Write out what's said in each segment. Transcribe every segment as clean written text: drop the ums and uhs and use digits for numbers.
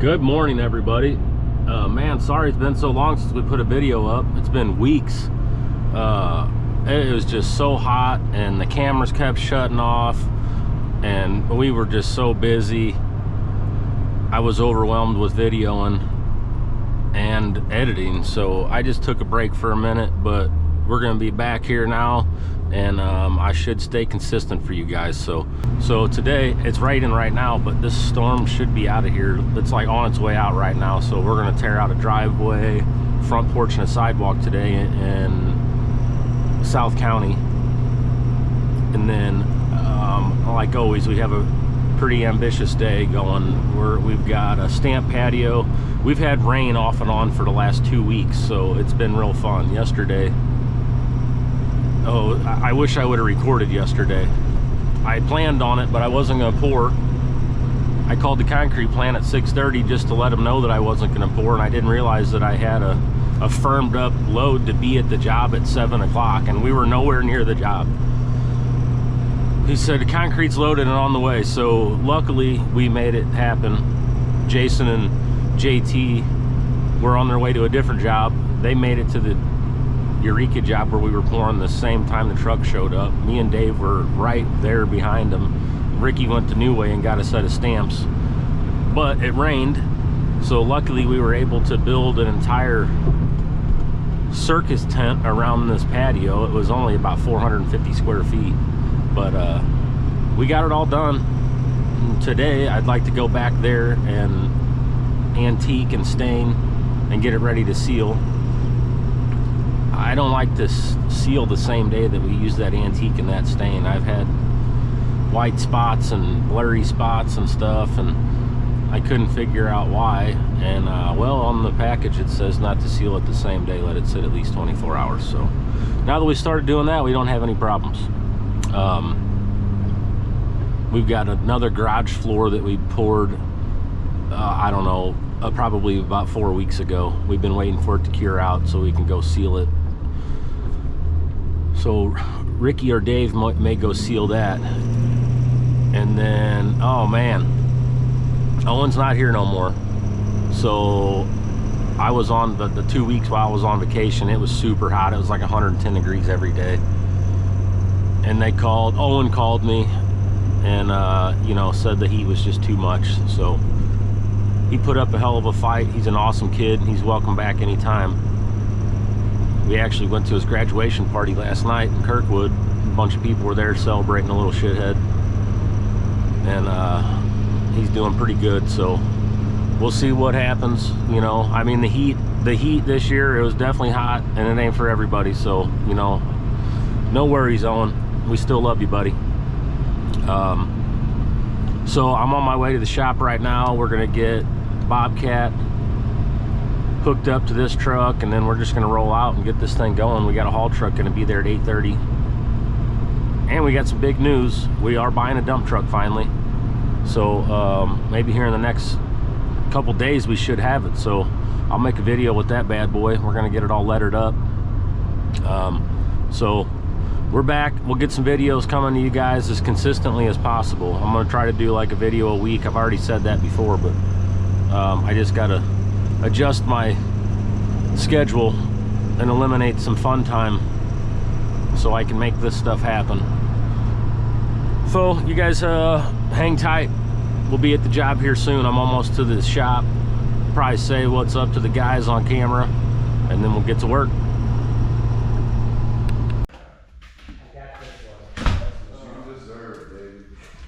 Good morning, everybody. Man, sorry it's been so long since we put a video up. It's been weeks. It was just so hot and the cameras kept shutting off and we were just so busy. I was overwhelmed with videoing and editing, so I just took a break for a minute, but we're gonna be back here now, and I should stay consistent for you guys. So today it's raining right now, but this storm should be out of here. It's like on its way out right now, so we're gonna tear out a driveway, front porch, and a sidewalk today in South County. And then like always, we have a pretty ambitious day going. We've got a stamp patio. We've had rain off and on for the last 2 weeks, so it's been real fun. Yesterday, oh, I wish I would have recorded yesterday. I planned on it, but I wasn't gonna pour. I called the concrete plant at 6:30 just to let them know that I wasn't gonna pour, and I didn't realize that I had a firmed up load to be at the job at 7 o'clock, and we were nowhere near the job. He said the concrete's loaded and on the way, so luckily we made it happen. Jason and JT were on their way to a different job. They made it to the Eureka job where we were pouring the same time the truck showed up. Me and Dave were right there behind them. Ricky went to New Way and got a set of stamps, but it rained, so luckily we were able to build an entire circus tent around this patio. It was only about 450 square feet, but we got it all done. And today I'd like to go back there and antique and stain and get it ready to seal. I don't like to seal the same day that we use that antique and that stain. I've had white spots and blurry spots and stuff, and I couldn't figure out why. And well, on the package it says not to seal it the same day, let it sit at least 24 hours. So now that we started doing that, we don't have any problems. We've got another garage floor that we poured, I don't know, probably about 4 weeks ago. We've been waiting for it to cure out so we can go seal it. So Ricky or Dave may go seal that. And then, oh man, Owen's not here no more. So I was on the 2 weeks while I was on vacation. It was super hot. It was like 110 degrees every day. And Owen called me and you know, said the heat was just too much. So he put up a hell of a fight. He's an awesome kid. He's welcome back anytime. We actually went to his graduation party last night in Kirkwood. A bunch of people were there celebrating a little shithead, and he's doing pretty good. So we'll see what happens. You know, I mean, the heat this year, it was definitely hot, and it ain't for everybody. So, you know, no worries, Owen. We still love you, buddy. So I'm on my way to the shop right now. We're gonna get Bobcat hooked up to this truck, and then we're just gonna roll out and get this thing going. We got a haul truck gonna be there at 8:30, and we got some big news. We are buying a dump truck finally. So maybe here in the next couple days we should have it. So I'll make a video with that bad boy. We're gonna get it all lettered up. So we're back. We'll get some videos coming to you guys as consistently as possible. I'm gonna try to do like a video a week. I've already said that before, but I just gotta adjust my schedule and eliminate some fun time so I can make this stuff happen. So you guys hang tight. We'll be at the job here soon. I'm almost to the shop. Probably say what's up to the guys on camera, and then we'll get to work.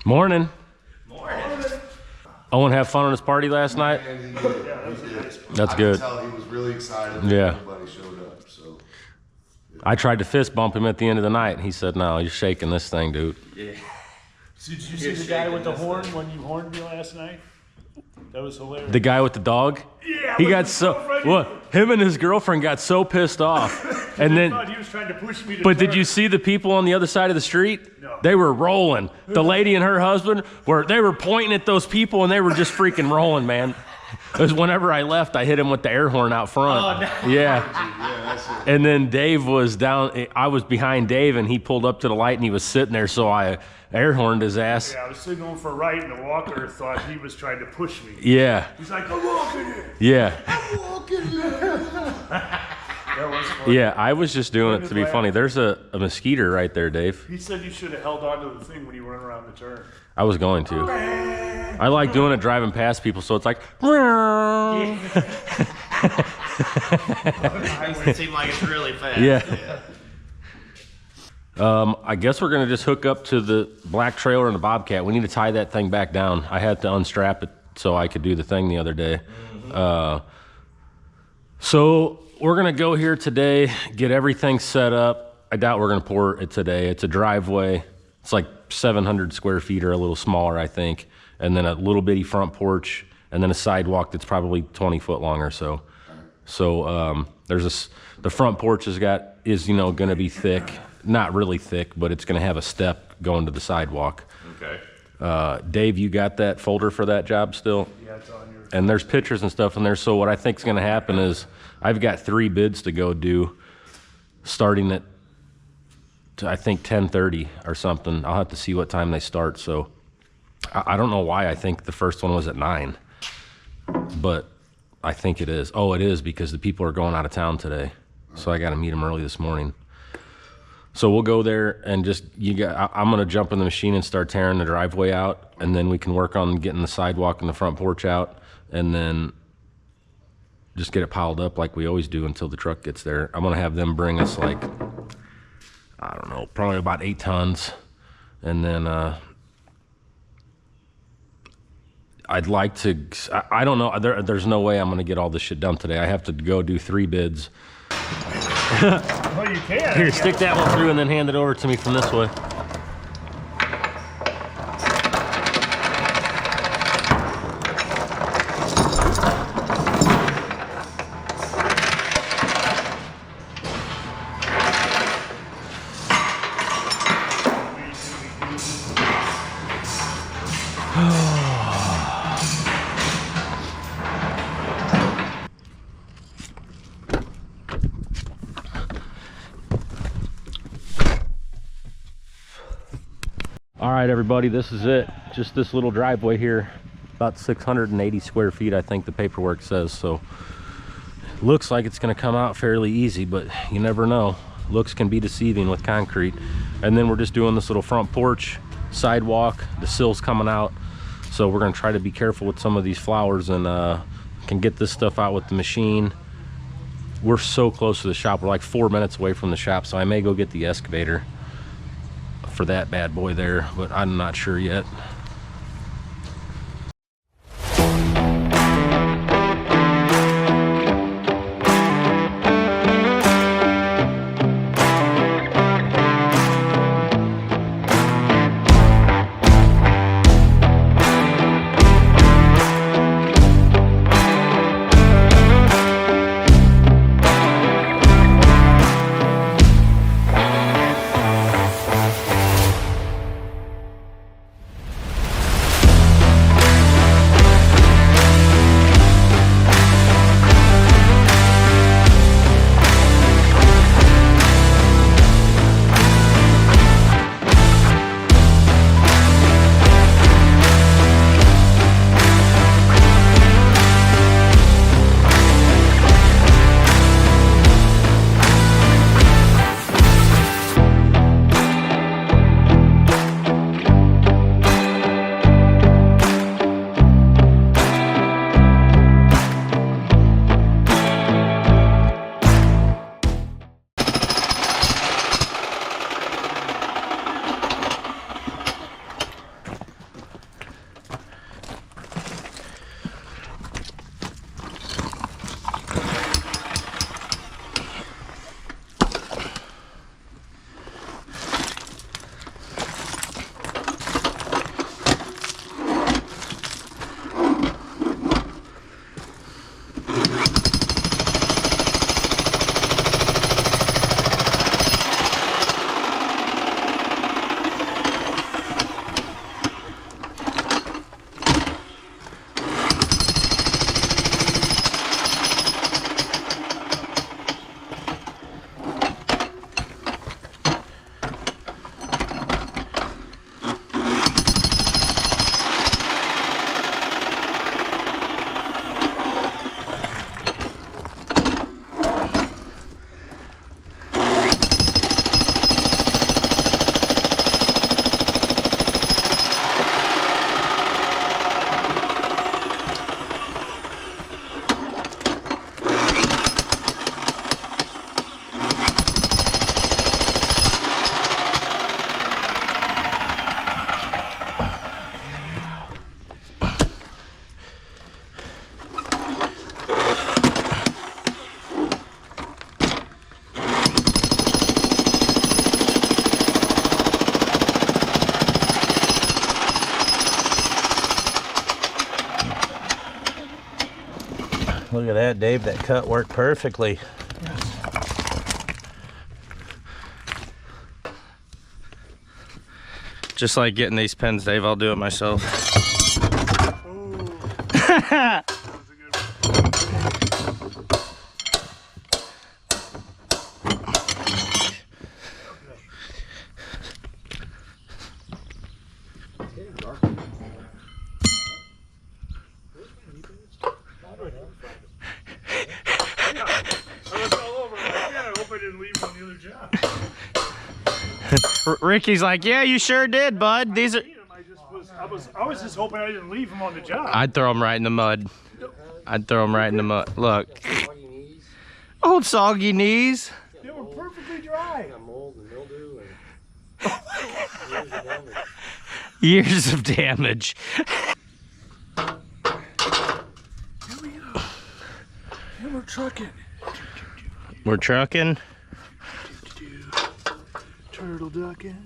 Morning. Morning. Owen have fun on his party last night? Yeah, that was nice. That's good. I could tell he was really excited. Yeah. Everybody showed up. So I tried to fist bump him at the end of the night. He said, "No, you're shaking this thing, dude." Yeah. So did you see the guy with the horn when you horned me last night? That was hilarious. The guy with the dog? Yeah. He got so, what? Him and his girlfriend got so pissed off. And then, he was trying to push me to but turn. did you see the people on the other side of the street? No. They were rolling. The lady and her husband they were pointing at those people, and they were just freaking rolling, man. It was whenever I left, I hit him with the air horn out front. Oh, no. Yeah. Yeah, that's it. And then Dave was down. I was behind Dave, and he pulled up to the light, and he was sitting there, so I air horned his ass. Yeah, I was signaling for right, and the walker thought he was trying to push me. Yeah. He's like, I'm walking here. Yeah. I'm walking here. That was funny. Yeah, I was just doing it to be funny. There's a mosquito right there, Dave. He said you should have held on to the thing when you went around the turn. I was going to. I like doing it driving past people, so it's like. It seems like it's really fast. Yeah. I guess we're gonna just hook up to the black trailer and the Bobcat. We need to tie that thing back down. I had to unstrap it so I could do the thing the other day. So we're gonna go here today, get everything set up. I doubt we're gonna pour it today. It's a driveway. It's like 700 square feet or a little smaller, I think. And then a little bitty front porch, and then a sidewalk that's probably 20 foot long or so. So there's the front porch is gonna be thick. Not really thick, but it's gonna have a step going to the sidewalk. Okay. Dave, you got that folder for that job still? Yeah, it's on your. And there's pictures and stuff in there. So what I think is gonna happen is I've got 3 bids to go do, starting at I think 10:30 or something. I'll have to see what time they start. So I don't know why I think the first one was at 9, but I think it is. Oh, it is because the people are going out of town today. So I got to meet them early this morning. So we'll go there and I'm going to jump in the machine and start tearing the driveway out, and then we can work on getting the sidewalk and the front porch out, and then just get it piled up like we always do until the truck gets there. I'm going to have them bring us like, I don't know, probably about 8 tons. And then I'd like to, I don't know, there's no way I'm going to get all this shit done today. I have to go do 3 bids. Well, you can. Here, stick that one through and then hand it over to me from this way. All right, everybody, this is it. Just this little driveway here, about 680 square feet, I think the paperwork says. So looks like it's gonna come out fairly easy, but you never know. Looks can be deceiving with concrete. And then we're just doing this little front porch, sidewalk, the sill's coming out. So we're gonna try to be careful with some of these flowers and can get this stuff out with the machine. We're so close to the shop. We're like 4 minutes away from the shop, so I may go get the excavator for that bad boy there, but I'm not sure yet. Look at that, Dave. That cut worked perfectly. Just like getting these pens, Dave, I'll do it myself. Ricky's like, yeah, you sure did, bud. These are. I was just hoping I didn't leave him on the job. I'd throw them right in the mud. I'd throw them right in the mud. Look. Old soggy knees. They were perfectly dry. Years of damage. Here we go. And we're trucking. We're trucking. Turtle ducking.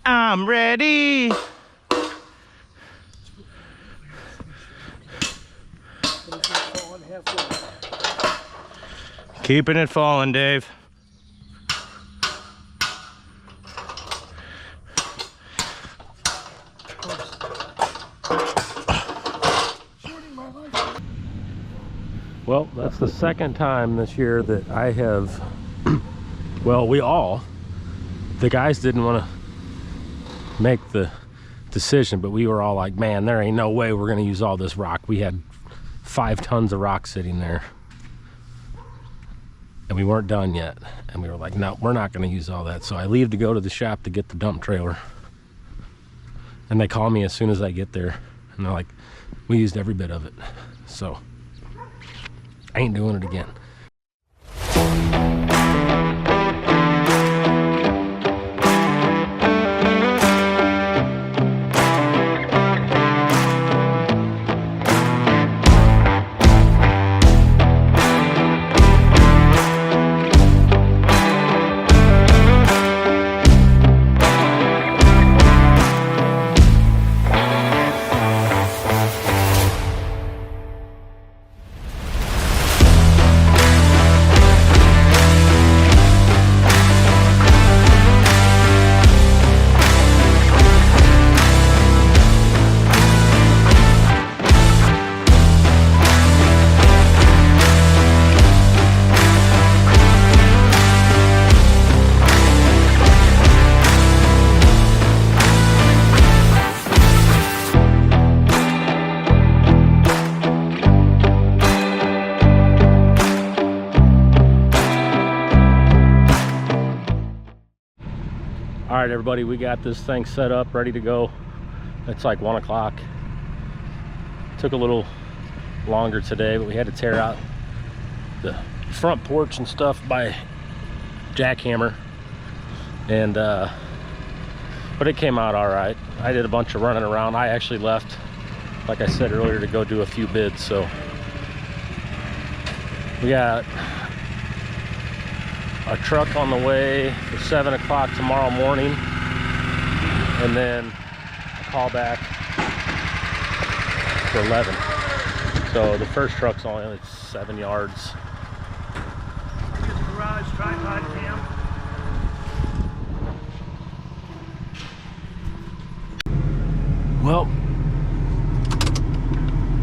I'm ready. Keeping it falling, Dave. Well, that's the second time this year that I have, well, the guys didn't want to make the decision, but we were all like, man, there ain't no way we're going to use all this rock. We had 5 tons of rock sitting there and we weren't done yet. And we were like, no, we're not going to use all that. So I leave to go to the shop to get the dump trailer. And they call me as soon as I get there. And they're like, we used every bit of it. So I ain't doing it again. All right, everybody, we got this thing set up, ready to go. It's like 1 o'clock. Took a little longer today, but we had to tear out the front porch and stuff by jackhammer. And but it came out all right. I did a bunch of running around. I actually left, like I said earlier, to go do a few bids. So we got a truck on the way for 7 o'clock tomorrow morning, and then a call back for 11. So the first truck's only like 7 yards. Get the garage tripod cam. Well,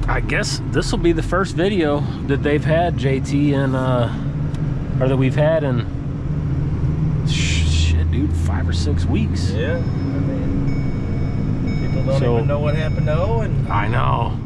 I guess this will be the first video that they've had, JT, and or that we've had in shit, dude, 5 or 6 weeks. Yeah, I mean, people don't even know what happened to Owen. I know.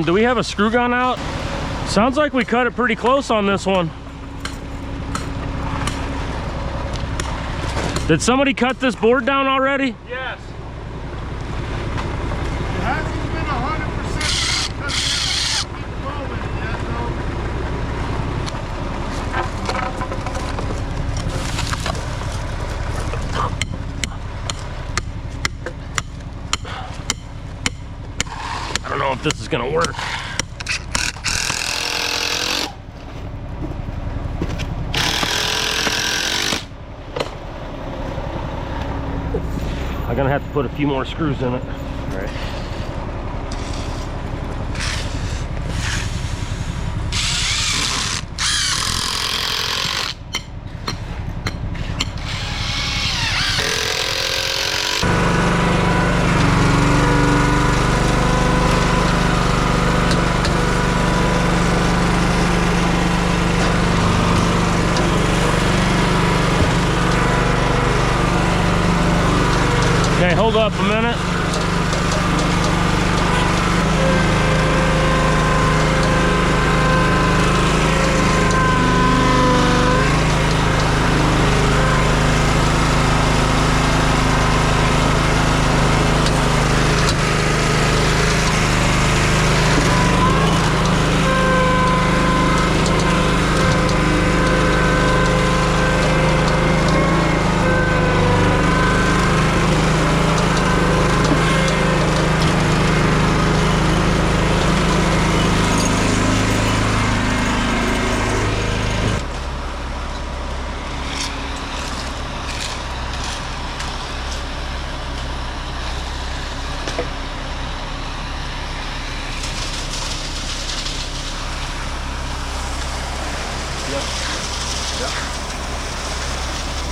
do we have a screw gun out? Sounds like we cut it pretty close on this one. Did somebody cut this board down already? Yes. It hasn't been 100% because we haven't involved in it yet, I don't know if this is gonna work. I'm gonna have to put a few more screws in it. All right. Okay, hold up a minute.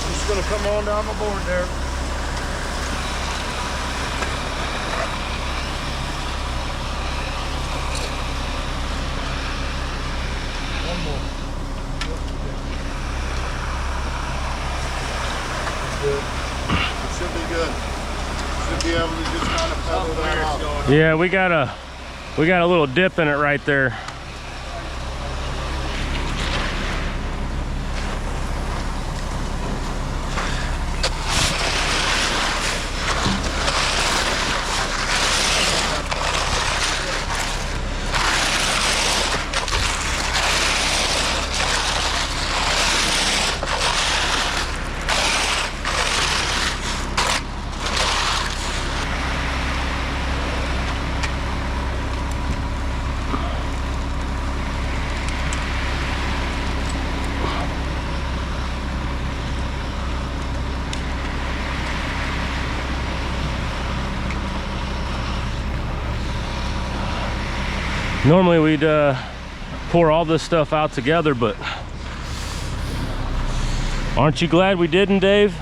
Just gonna come on down the board there. One more. Good. It should be good. Should be able to just kind of pedal that off. Yeah, we got a little dip in it right there. Normally we'd pour all this stuff out together, but aren't you glad we didn't, Dave? Yeah,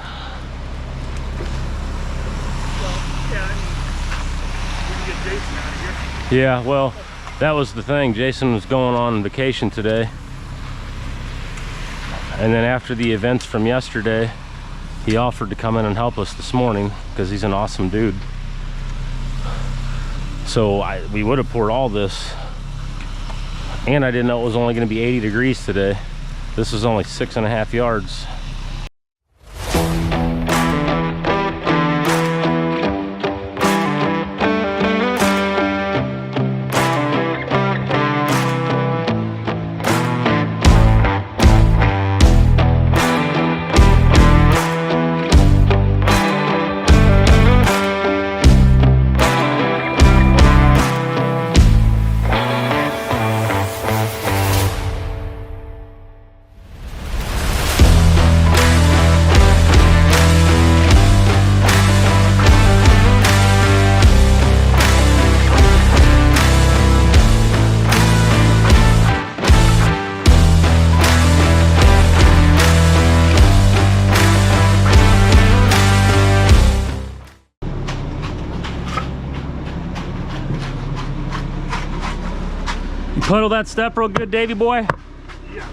I mean, we can get Jason out of here. Yeah, well, that was the thing. Jason was going on vacation today. And then after the events from yesterday, he offered to come in and help us this morning because he's an awesome dude. So we would have poured all this. And I didn't know it was only going to be 80 degrees today. This is only 6.5 yards. Puddle that step real good, Davey boy. Yeah.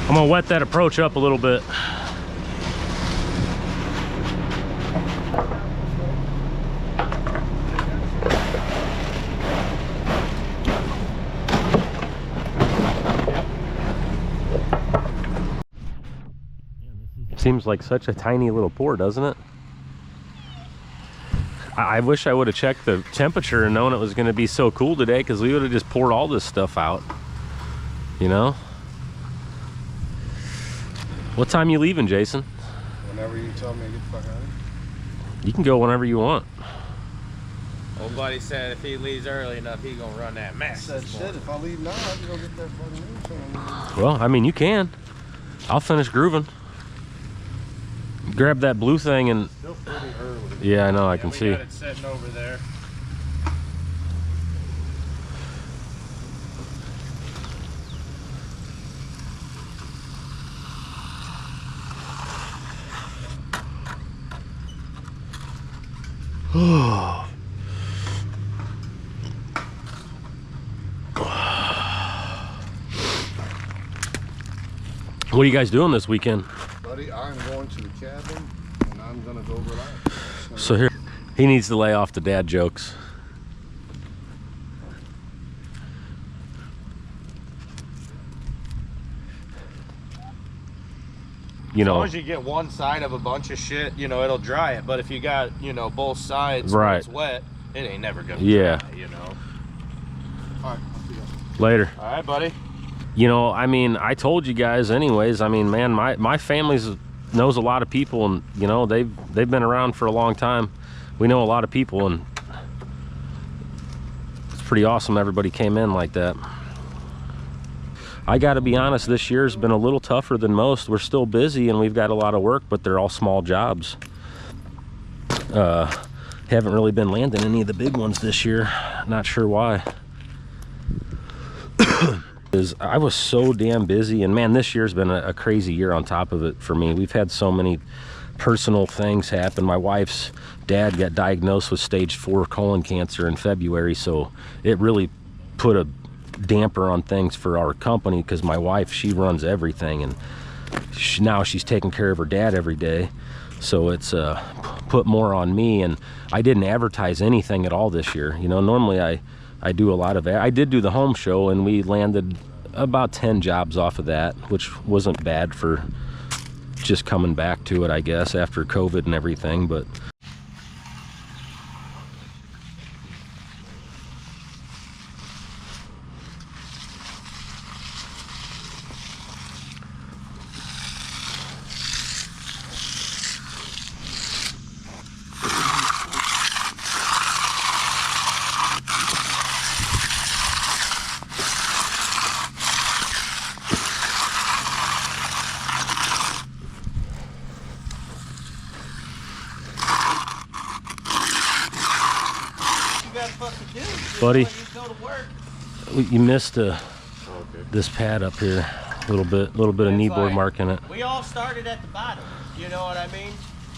I'm gonna wet that approach up a little bit. Seems like such a tiny little pour, doesn't it? I wish I would have checked the temperature and known it was going to be so cool today, because we would have just poured all this stuff out, you know? What time you leaving, Jason? Whenever you tell me to get the fuck out of here. You can go whenever you want. Old buddy said if he leaves early enough, he gonna run that mess. Said shit, if I leave now, I can go get that fucking rainstorm. Well, I mean, you can. I'll finish grooving. Grab that blue thing and... Still pretty early. Yeah, I know, I can we see. got it sitting over there. What are you guys doing this weekend? Buddy, I'm going to the cabin and I'm gonna go relax. So here, he needs to lay off the dad jokes. You As long know, as you get one side of a bunch of shit, you know, it'll dry it. But if you got, you know, both sides when Right. it's wet, it ain't never gonna Yeah. dry, you know. Alright, I'll see you. later. All right, buddy. You know, I mean, I told you guys anyways. I mean, man, my family's knows a lot of people, and you know, they've been around for a long time. We know a lot of people, and it's pretty awesome everybody came in like that. I got to be honest, this year's been a little tougher than most. We're still busy and we've got a lot of work, but they're all small jobs. Haven't really been landing any of the big ones this year. Not sure why. I was so damn busy, and man, this year's been a crazy year on top of it for me. We've had so many personal things happen. My wife's dad got diagnosed with stage 4 colon cancer in February, so it really put a damper on things for our company, because my wife, she runs everything, and now she's taking care of her dad every day, so it's put more on me. And I didn't advertise anything at all this year. You know, normally I do a lot of I did do the home show, and we landed about 10 jobs off of that, which wasn't bad for just coming back to it, I guess, after COVID and everything. But buddy, you missed this pad up here a little bit of kneeboard like, mark in it. We all started at the bottom, you know what I mean?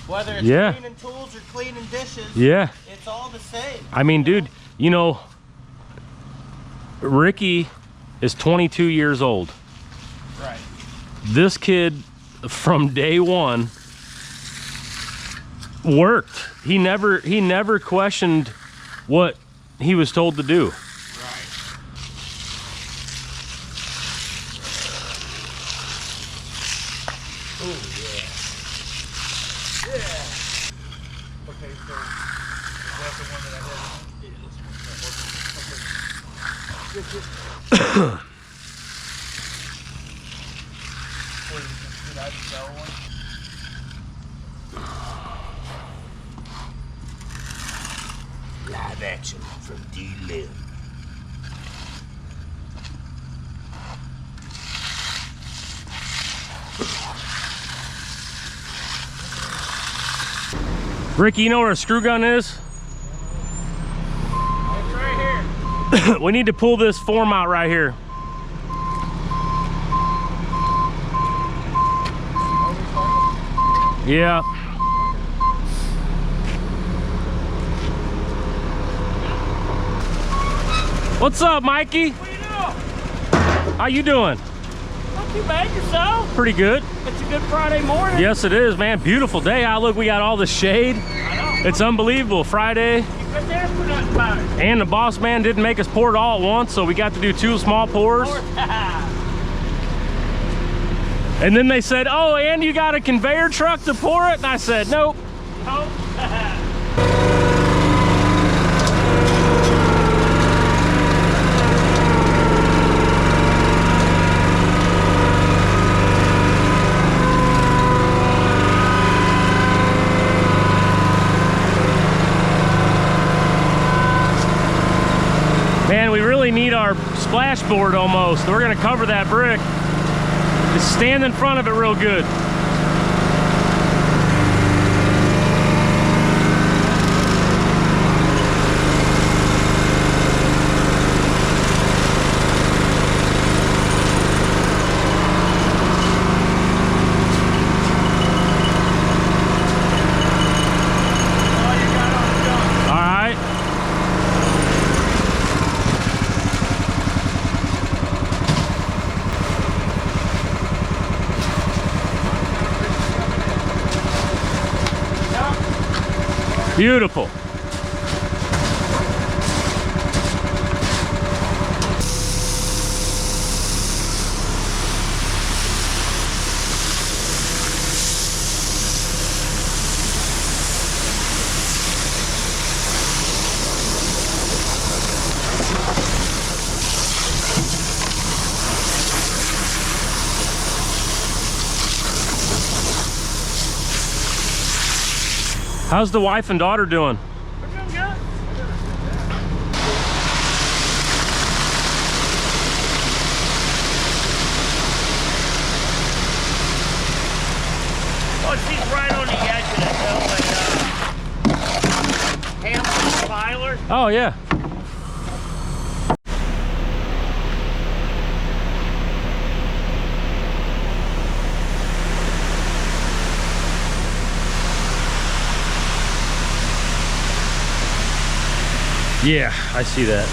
Whether it's Yeah. cleaning tools or cleaning dishes, Yeah, it's all the same. I mean, dude, you know, Ricky is 22 years old. Right. This kid from day one worked. He never questioned what he was told to do. Right. Oh yeah. Yeah. Okay, so is that the one that I had? Yeah, this one. Okay. Did I sell one? Live action from D-Lib. Ricky, you know where a screw gun is? It's right here. We need to pull this form out right here. Yeah. What's up, Mikey? What you doing? How you doing? Not too bad yourself. Pretty good. It's a good Friday morning. Yes, it is, man. Beautiful day out. Look, we got all the shade. I know. It's unbelievable. Friday. You couldn't ask for nothing about it. And the boss man didn't make us pour it all at once, so we got to do 2 small pours. And then they said, oh, and you got a conveyor truck to pour it? And I said, nope. Nope. Man, we really need our splashboard almost. We're gonna cover that brick. Just stand in front of it real good. All right. Beautiful. How's the wife and daughter doing? We're doing good. Oh, she's right on the edge of the hill, Hampton Piler. Oh, yeah. Yeah, I see that.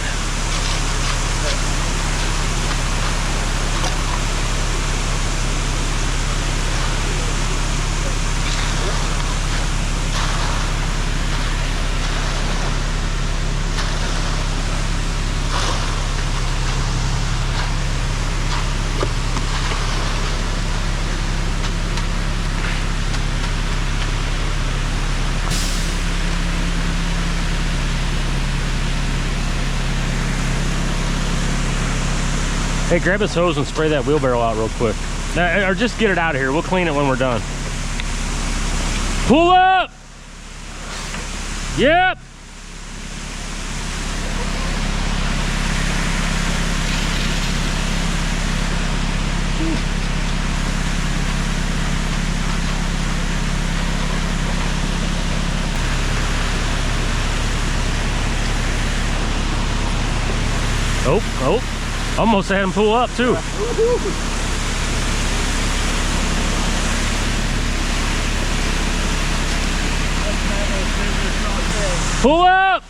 Hey, grab this hose and spray that wheelbarrow out real quick. Or just get it out of here. We'll clean it when we're done. Pull up! Yep! Oh, oh. Almost had him pull up too. Pull up!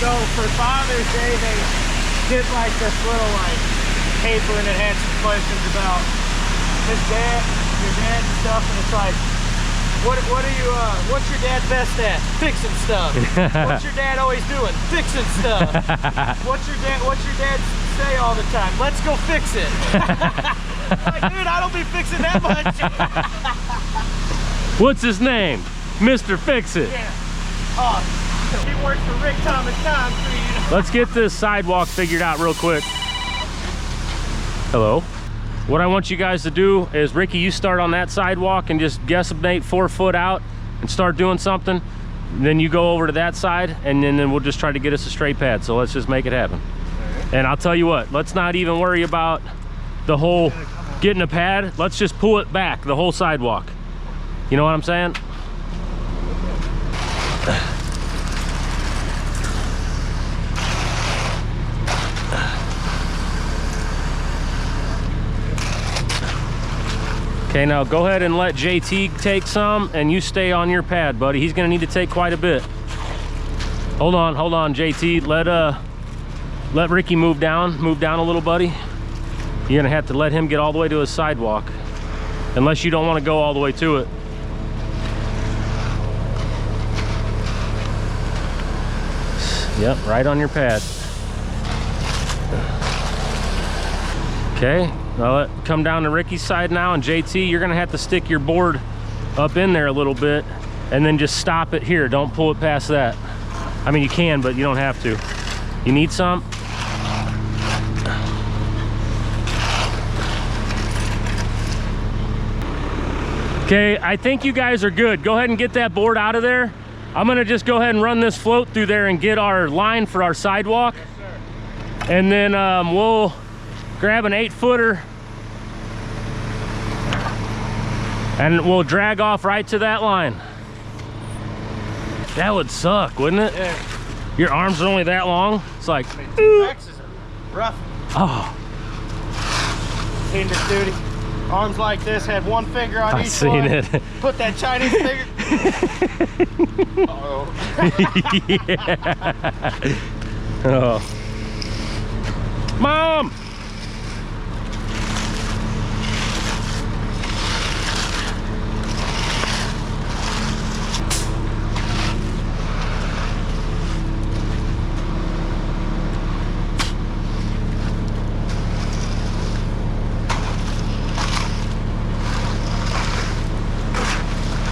So for Father's Day, they did like this little like paper, and it had some questions about his dad, your dad and stuff, and it's like, what are you, what's your dad best at? Fixing stuff. What's your dad always doing? Fixing stuff. What's your dad say all the time? Let's go fix it. Like, dude, I don't be fixing that much. What's his name? Mr. Fix It. Yeah. Oh, he works for Rick Thomas Concrete. Let's get this sidewalk figured out real quick. Hello. What I want you guys to do is, Ricky, you start on that sidewalk and just guesstimate 4 foot out and start doing something. And then you go over to that side, and then we'll just try to get us a straight pad. So let's just make it happen. And I'll tell you what, let's not even worry about the whole getting a pad. Let's just pull it back, the whole sidewalk. You know what I'm saying? Okay, now go ahead and let JT take some, and you stay on your pad, buddy. He's gonna need to take quite a bit. Hold on, JT. Let Ricky move down a little, buddy. You're gonna have to let him get all the way to his sidewalk, unless you don't want to go all the way to it. Yep, right on your pad. Okay, well, come down to Ricky's side now, and JT, you're gonna have to stick your board up in there a little bit and then just stop it here. Don't pull it past that. I mean, you can, but you don't have to. You need some? Okay, I think you guys are good. Go ahead and get that board out of there. I'm gonna just go ahead and run this float through there and get our line for our sidewalk. Yes, and then we'll grab an 8-footer and we'll drag off right to that line. That would suck, wouldn't it? Yeah. Your arms are only that long. It's like, Maxes are rough. oh. Seen this dude. Arms like this, had one finger on I've each seen one. it. Put that Chinese finger. Uh-oh. Yeah. Oh. Mom!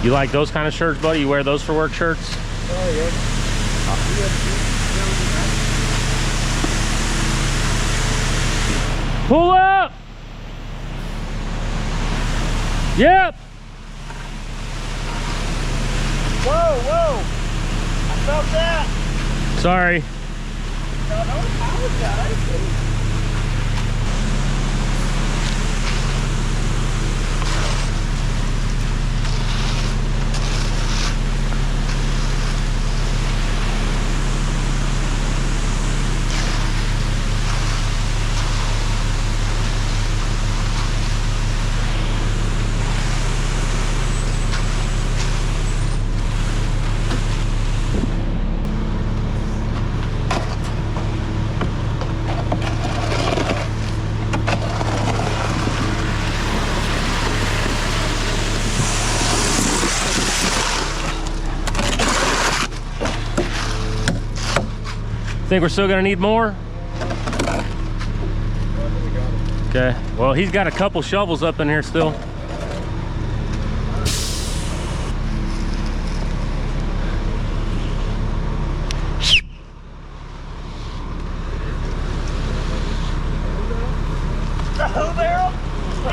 You like those kind of shirts, buddy? You wear those for work shirts? Oh, yeah. Pull up! Yep! Whoa, whoa! I felt that! Sorry. No, don't apologize. Think we're still gonna need more? Okay, well, he's got a couple shovels up in here still. The who barrel?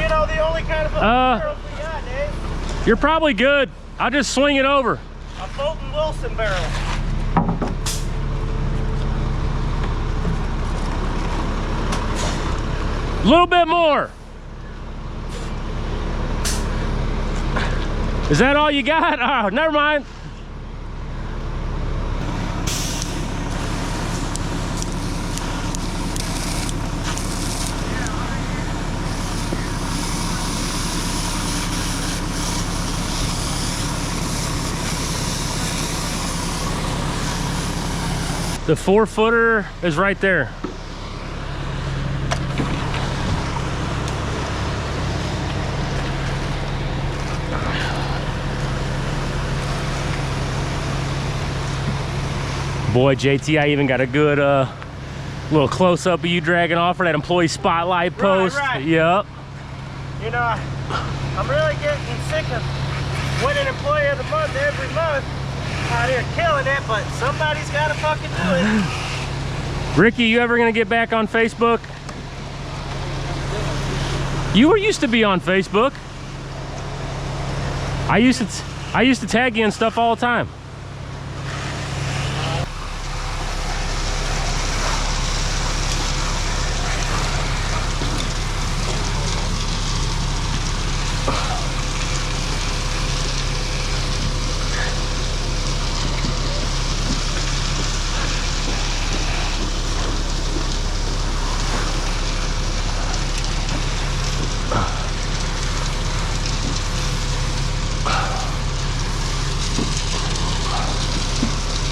You know, the only kind of barrels we got, Dave. You're probably good. I'll just swing it over. A Fulton Wilson barrel. A little bit more. Is that all you got? Oh, never mind. The 4-footer is right there. Boy, JT, I even got a good little close-up of you dragging off for that employee spotlight post. Right. Yep. You know, I'm really getting sick of winning Employee of the Month every month. Out here killing it, but somebody's got to fucking do it. Ricky, you ever gonna get back on Facebook? You were used to be on Facebook. I used to tag you and stuff all the time.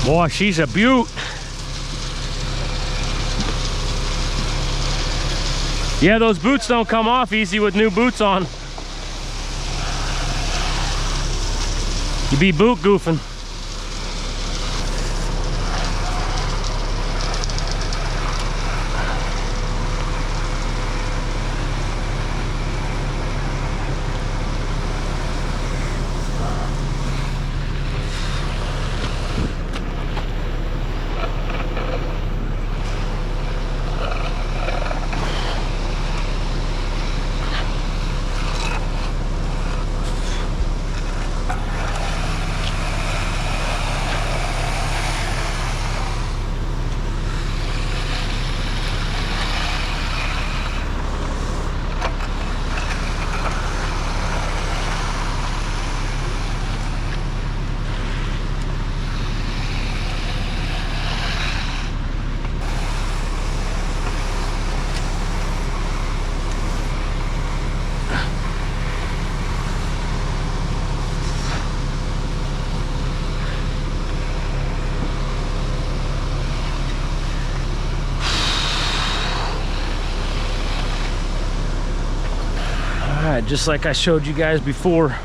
Boy, she's a beaut. Yeah, those boots don't come off easy with new boots on. You be boot goofing. just like I showed you guys before,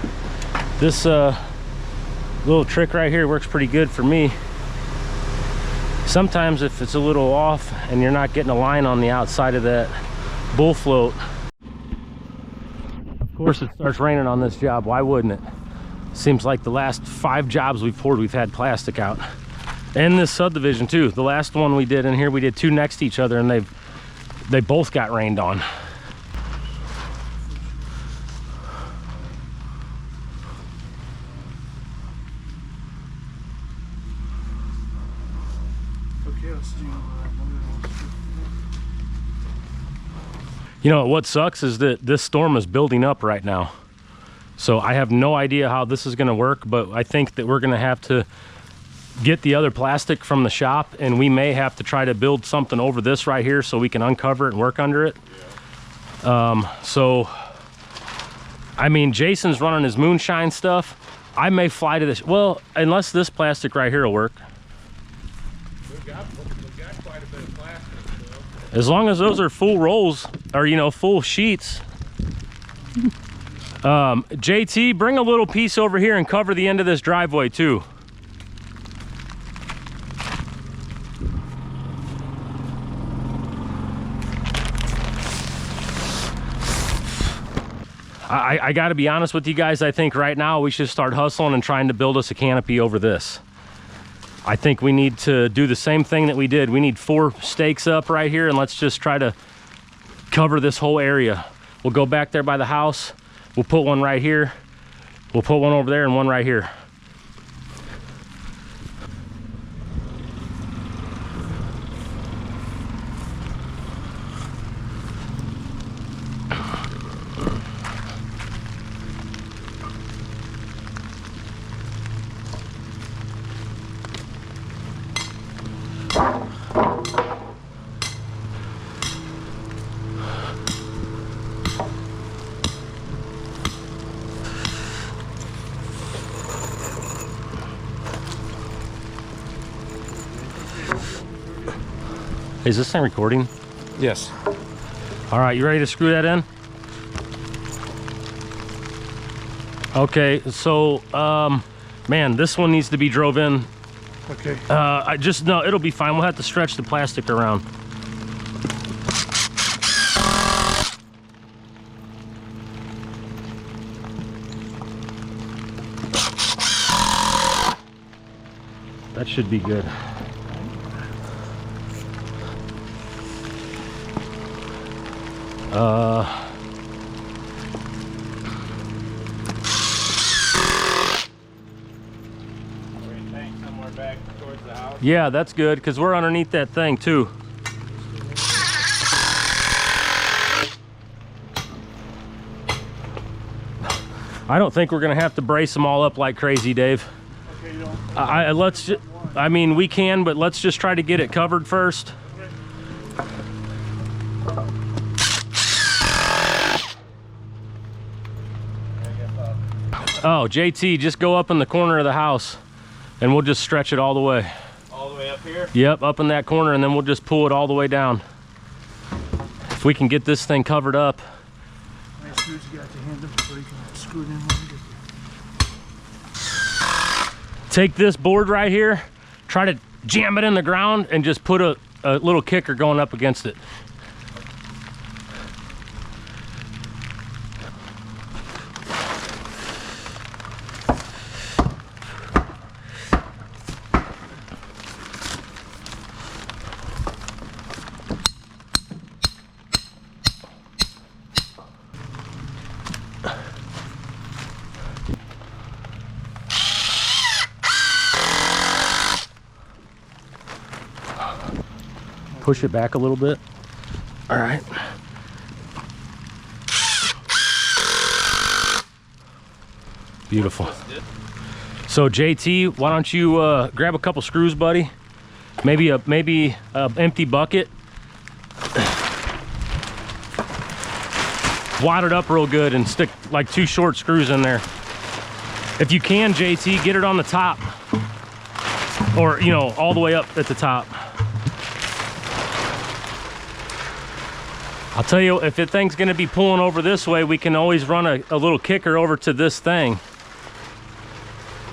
this little trick right here works pretty good for me. Sometimes if it's a little off and you're not getting a line on the outside of that bull float, of course it starts raining on this job. Why wouldn't it? Seems like the last 5 jobs we've poured, we've had plastic out. And this subdivision too. The last one we did in here, we did 2 next to each other, and they both got rained on. You know, what sucks is that this storm is building up right now. So I have no idea how this is gonna work, but I think that we're gonna have to get the other plastic from the shop, and we may have to try to build something over this right here so we can uncover it and work under it. So, I mean, Jason's running his moonshine stuff. I may fly to this, well, unless this plastic right here will work. We've got quite a bit of plastic, so. As long as those are full rolls, or, you know, full sheets. JT, bring a little piece over here and cover the end of this driveway too. I gotta be honest with you guys, I think right now we should start hustling and trying to build us a canopy over this. I think we need to do the same thing that we did. We need 4 stakes up right here, and let's just try to cover this whole area. We'll go back there by the house. We'll put one right here. We'll put one over there and one right here. Is this thing recording? Yes. All right, you ready to screw that in? Okay, so, man, this one needs to be drove in. Okay. No, it'll be fine. We'll have to stretch the plastic around. That should be good. Somewhere back towards the house. Yeah, that's good, because we're underneath that thing too. I don't think we're gonna have to brace them all up like crazy, Dave. Okay, you don't. I mean, we can, but let's just try to get it covered first. Oh, JT, just go up in the corner of the house and we'll just stretch it all the way. All the way up here? Yep, up in that corner, and then we'll just pull it all the way down. If we can get this thing covered up. Nice screws you got to hand them so you can screw it in when you get there. Take this board right here, try to jam it in the ground, and just put a little kicker going up against it. Push it back a little bit. All right. Beautiful. So JT, why don't you grab a couple screws, buddy? Maybe a empty bucket. Wad it up real good and stick like 2 short screws in there. If you can, JT, get it on the top, or you know, all the way up at the top. I'll tell you, if the thing's gonna be pulling over this way, we can always run a little kicker over to this thing.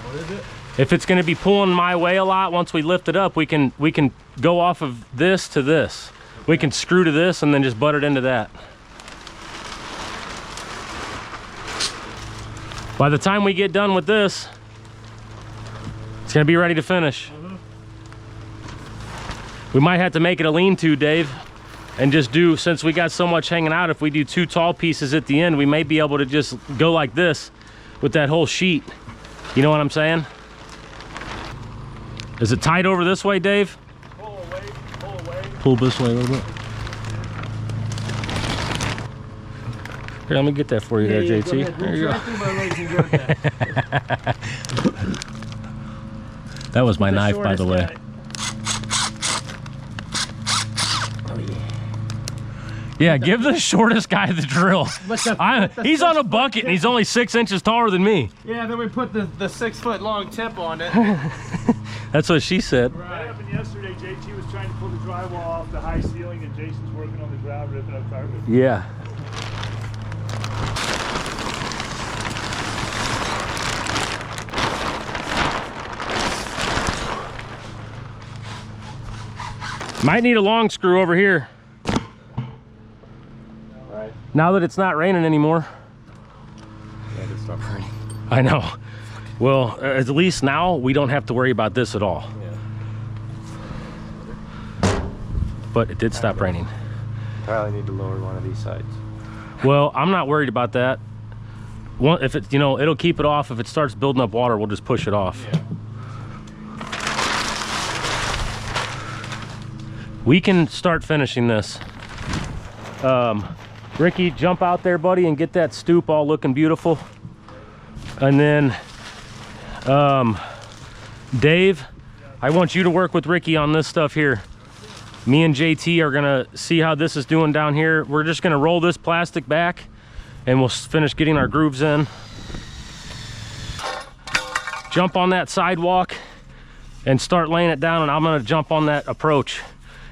What is it? If it's gonna be pulling my way a lot, once we lift it up, we can go off of this to this. We can screw to this and then just butt it into that. By the time we get done with this, it's gonna be ready to finish. We might have to make it a lean-to, Dave, and just do, since we got so much hanging out, if we do 2 tall pieces at the end, we may be able to just go like this with that whole sheet. You know what I'm saying? Is it tight over this way, Dave? Pull away, pull away. Pull this way a little bit. Here, let me get that for you there, JT. There you go. That was my knife, by the way. Yeah, give the shortest guy the drill. He's on a bucket and he's only 6 inches taller than me. Yeah, then we put the 6 foot long tip on it. That's what she said. That happened yesterday. JT was trying to pull the drywall off the high ceiling, and Jason's working on the ground, ripping up carpet. Yeah. Might need a long screw over here. Right. Now that it's not raining anymore. Yeah, it stopped raining. I know. Well, at least now we don't have to worry about this at all. Yeah. But it did stop raining. Probably need to lower one of these sides. Well, I'm not worried about that. If it, it'll keep it off. If it starts building up water, we'll just push it off. Yeah. We can start finishing this. Ricky, jump out there, buddy, and get that stoop all looking beautiful. And then, Dave, I want you to work with Ricky on this stuff here. Me and JT are gonna see how this is doing down here. We're just gonna roll this plastic back and we'll finish getting our grooves in. Jump on that sidewalk and start laying it down, and I'm gonna jump on that approach.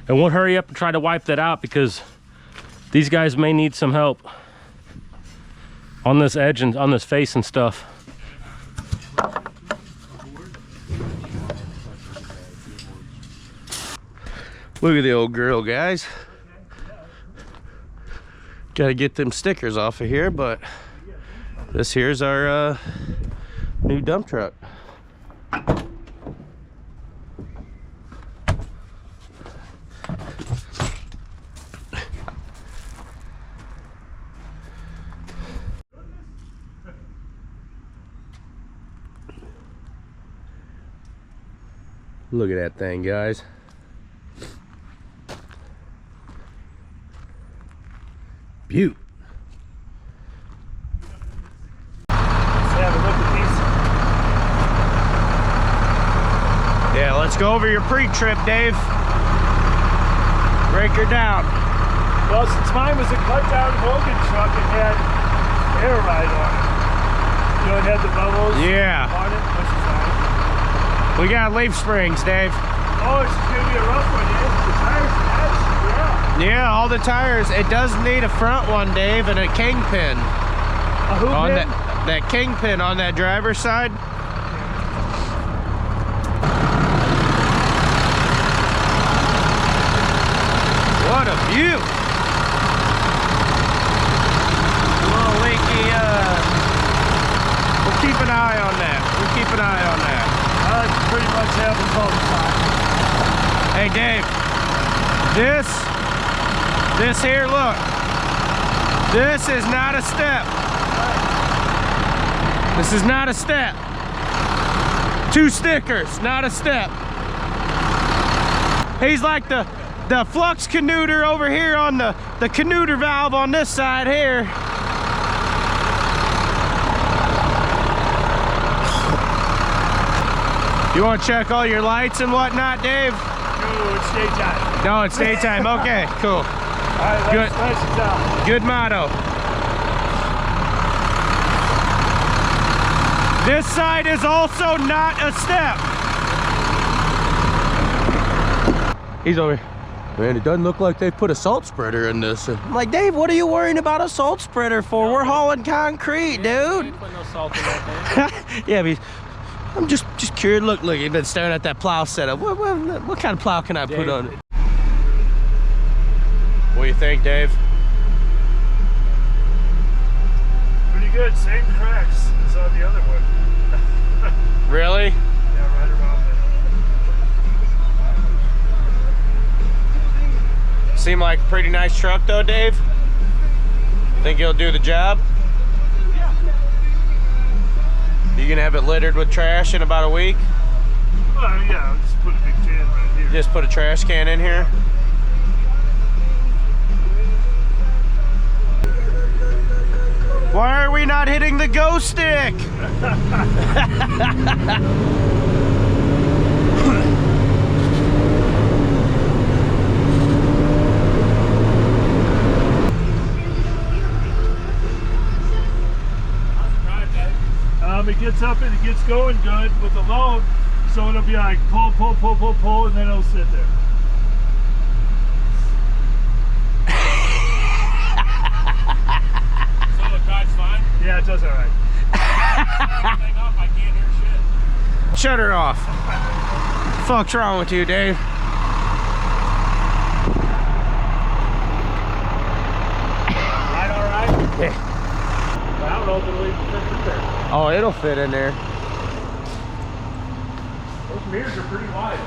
And we'll hurry up and try to wipe that out because these guys may need some help on this edge and on this face and stuff. Look at the old girl, guys. Gotta get them stickers off of here, but this here's our new dump truck. Look at that thing, guys. Beaut. Let's have a look at these. Yeah, let's go over your pre-trip, Dave. Break her down. Well, since mine was a cut-down Hogan truck, it had air ride on it. It had the bubbles Yeah. on it, which is nice. We got leaf springs, Dave. Oh, it's gonna be a rough one, eh? The tires, yeah. Yeah, all the tires. It does need a front one, Dave, and a kingpin. A hoop On pin? that kingpin on that driver's side. What a view! A little leaky. We'll keep an eye on that. We'll keep an eye on that. Pretty much happens all the time. Hey, Dave. This here, look. This is not a step. This is not a step. 2 stickers, not a step. He's like the flux canuter over here on the canuter valve on this side here. You want to check all your lights and whatnot, Dave? No, it's daytime. No, it's daytime. Okay, cool. All right, Good. let's out. Good motto. This side is also not a step. He's over here. Man, it doesn't look like they've put a salt spreader in this. I'm like, Dave, what are you worrying about a salt spreader for? We're hauling concrete, dude. Put no salt in that Yeah, but I'm just curious. Look, you've been staring at that plow setup. What kind of plow can I put on it? What do you think, Dave? Pretty good. Same cracks as on the other one. Really? Yeah, right around there. Seem like a pretty nice truck though, Dave? Think he'll do the job? You gonna have it littered with trash in about a week? Yeah, I'll just put a big can right here. Just put a trash can in here? Why are we not hitting the go stick? It gets up and it gets going good with the load, so it'll be like pull, pull, pull, pull, pull, and then it'll sit there. So it drives fine? Yeah, it does all right. Thing off, I can't hear shit. Shut her off. Fuck's wrong with you, Dave? Right, all right? Yeah. I don't know if it'll even fit in there. Oh, it'll fit in there. Those mirrors are pretty wide.